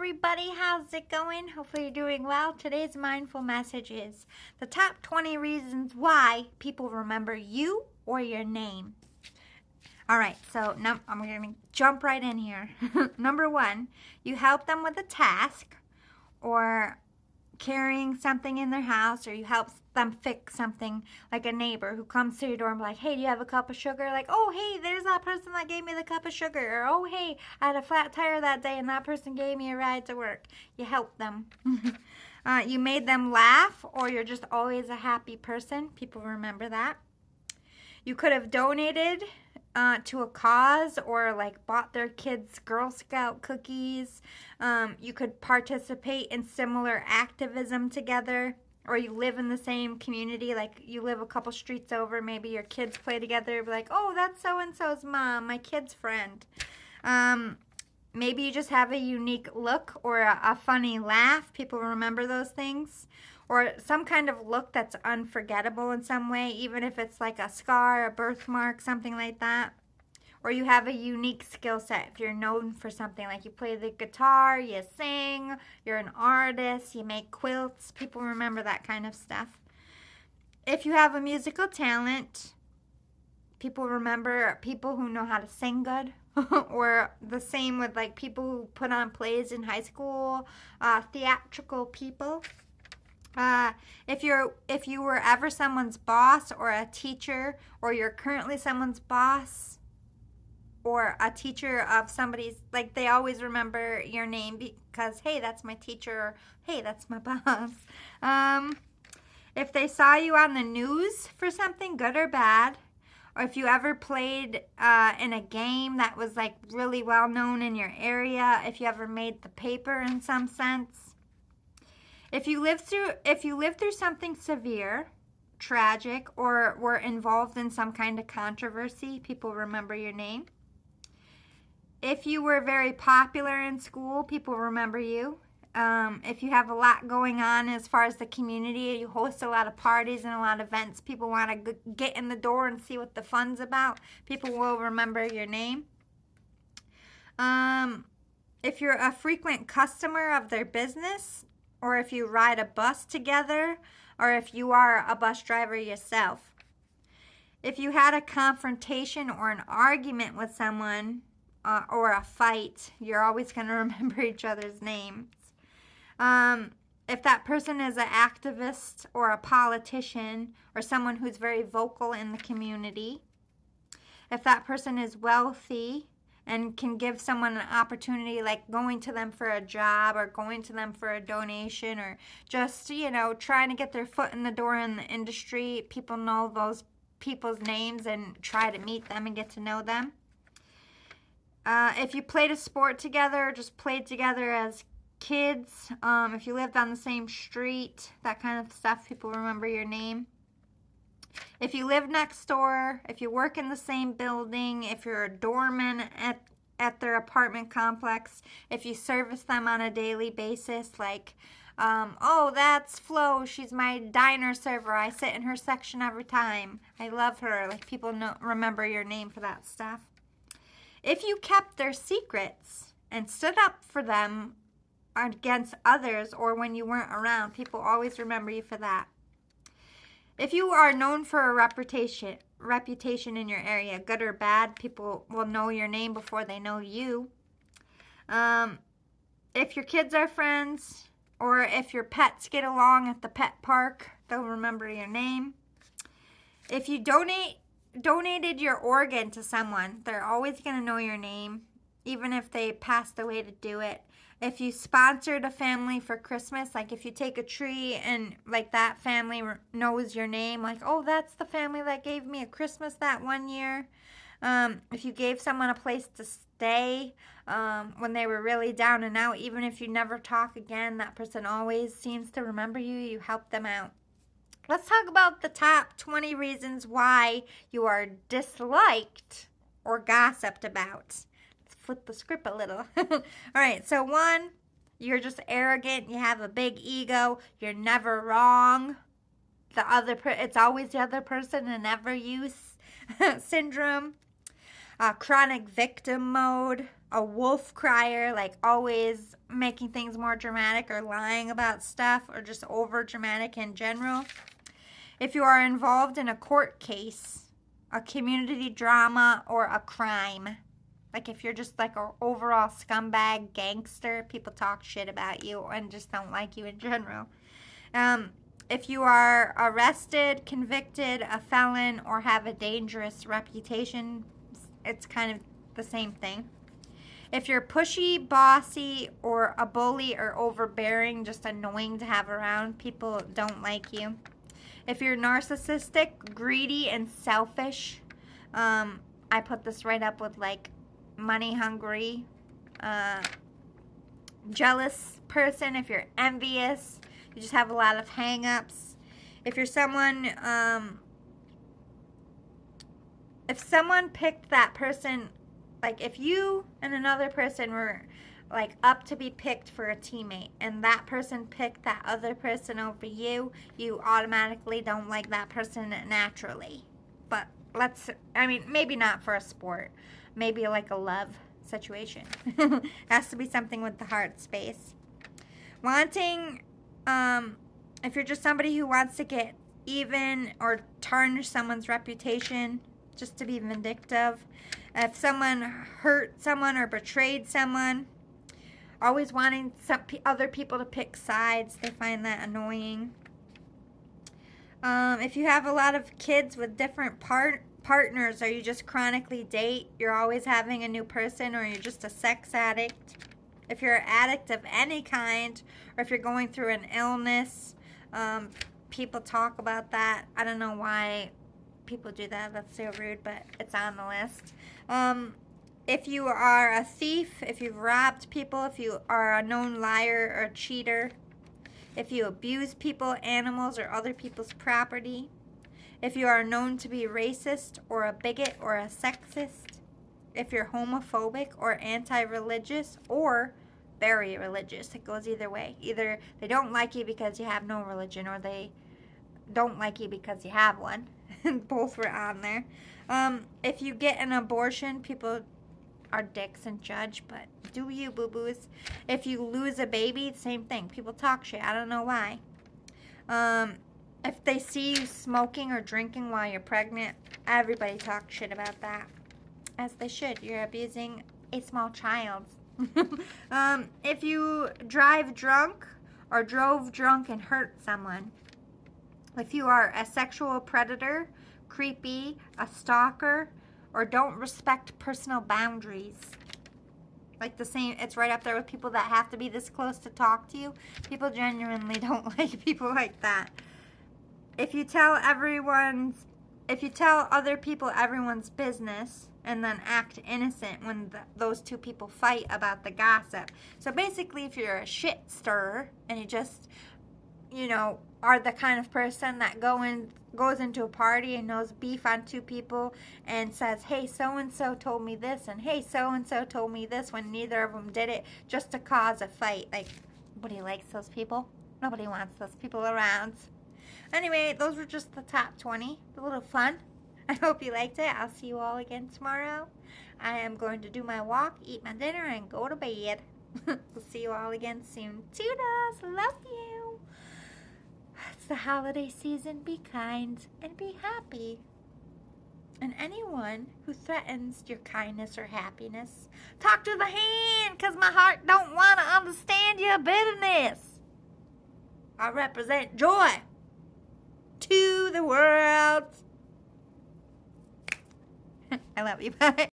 everybody. How's it going? Hopefully you're doing well. Today's mindful message is the top 20 reasons why people remember you or your name. All right, so I'm going to jump right in here. Number 1, you help them with a task or carrying something in their house, or you help them fix something, like a neighbor who comes to your door and be like, hey, do you have a cup of sugar? Like, oh, hey, there's that person that gave me the cup of sugar. Or, oh, hey, I had a flat tire that day and that person gave me a ride to work. You help them. You made them laugh, or you're just always a happy person. People remember that. You could have donated to a cause, or like bought their kids Girl Scout cookies. You could participate in similar activism together, or you live in the same community, like you live a couple streets over, maybe your kids play together, be like, oh, that's so-and-so's mom, my kid's friend. Maybe you just have a unique look or a funny laugh. People remember those things. Or some kind of look that's unforgettable in some way, even if it's like a scar, a birthmark, something like that. Or you have a unique skill set. If you're known for something, like you play the guitar, you sing, you're an artist, you make quilts. People remember that kind of stuff. If you have a musical talent, people remember people who know how to sing good. Or the same with like people who put on plays in high school, theatrical people. If you were ever someone's boss or a teacher, or you're currently someone's boss or a teacher of somebody's, like they always remember your name because, hey, that's my teacher, or hey, that's my boss. If they saw you on the news for something, good or bad, or if you ever played in a game that was like really well known in your area, if you ever made the paper in some sense. If you lived through something severe, tragic, or were involved in some kind of controversy, people remember your name. If you were very popular in school, people remember you. If you have a lot going on as far as the community, you host a lot of parties and a lot of events, people want to get in the door and see what the fun's about, people will remember your name. If you're a frequent customer of their business, or if you ride a bus together, or if you are a bus driver yourself. If you had a confrontation or an argument with someone, or a fight, you're always going to remember each other's names. If that person is an activist or a politician, or someone who's very vocal in the community. If that person is wealthy and can give someone an opportunity, like going to them for a job, or going to them for a donation, or just, trying to get their foot in the door in the industry. People know those people's names and try to meet them and get to know them. If you played a sport together, or just played together as kids, if you lived on the same street, that kind of stuff, people remember your name. If you live next door, if you work in the same building, if you're a doorman at their apartment complex, if you service them on a daily basis, like, oh, that's Flo, she's my diner server, I sit in her section every time, I love her, like people remember your name for that stuff. If you kept their secrets and stood up for them against others, or when you weren't around, people always remember you for that. If you are known for a reputation in your area, good or bad, people will know your name before they know you. If your kids are friends, or if your pets get along at the pet park, they'll remember your name. If you donated your organ to someone, they're always going to know your name, even if they passed away to do it. If you sponsored a family for Christmas, like if you take a tree and like that family knows your name, like, oh, that's the family that gave me a Christmas that one year. If you gave someone a place to stay when they were really down and out, even if you never talk again, that person always seems to remember you. You help them out. Let's talk about the top 20 reasons why you are disliked or gossiped about. Flip the script a little. All right, so 1, you're just arrogant, you have a big ego, you're never wrong. It's always the other person and never you syndrome. Chronic victim mode. a wolf crier, like always making things more dramatic or lying about stuff or just over dramatic in general. If you are involved in a court case, a community drama, or a crime. Like if you're just like an overall scumbag gangster, people talk shit about you and just don't like you in general. If you are arrested, convicted, a felon, or have a dangerous reputation, it's kind of the same thing. If you're pushy, bossy, or a bully or overbearing, just annoying to have around, people don't like you. If you're narcissistic, greedy, and selfish, I put this right up with like money hungry, jealous person. If you're envious, you just have a lot of hang-ups. If you're someone, if someone picked that person, like if you and another person were like up to be picked for a teammate and that person picked that other person over you, you automatically don't like that person naturally. But maybe not for a sport. Maybe like a love situation. It has to be something with the heart space. Wanting, if you're just somebody who wants to get even or tarnish someone's reputation, just to be vindictive. If someone hurt someone or betrayed someone, always wanting other people to pick sides. They find that annoying. If you have a lot of kids with different partners, or you just chronically date, you're always having a new person, or you're just a sex addict. If you're an addict of any kind, or if you're going through an illness, people talk about that. I don't know why people do that. That's so rude, but it's on the list. If you are a thief, if you've robbed people, if you are a known liar or cheater, if you abuse people, animals, or other people's property, if you are known to be racist or a bigot or a sexist, if you're homophobic or anti-religious or very religious. It goes either way. Either they don't like you because you have no religion, or they don't like you because you have one. Both were on there. If you get an abortion, people are dicks and judge, but do you, boo-boos. If you lose a baby, same thing. People talk shit. I don't know why. If they see you smoking or drinking while you're pregnant, everybody talks shit about that. As they should. You're abusing a small child. If you drive drunk or drove drunk and hurt someone. If you are a sexual predator, creepy, a stalker, or don't respect personal boundaries. Like the same, it's right up there with people that have to be this close to talk to you. People genuinely don't like people like that. If you tell other people everyone's business and then act innocent when those two people fight about the gossip. So basically, if you're a shit stirrer and you just, are the kind of person that goes into a party and knows beef on two people and says, hey, so-and-so told me this, and hey, so-and-so told me this, when neither of them did it, just to cause a fight. Like, nobody likes those people. Nobody wants those people around. Anyway, those were just the top 20. A little fun. I hope you liked it. I'll see you all again tomorrow. I am going to do my walk, eat my dinner, and go to bed. We'll see you all again soon. Toodles. Love you. It's the holiday season. Be kind and be happy. And anyone who threatens your kindness or happiness, talk to the hand, because my heart don't want to understand your bitterness. I represent joy to the world. I love you. Bye.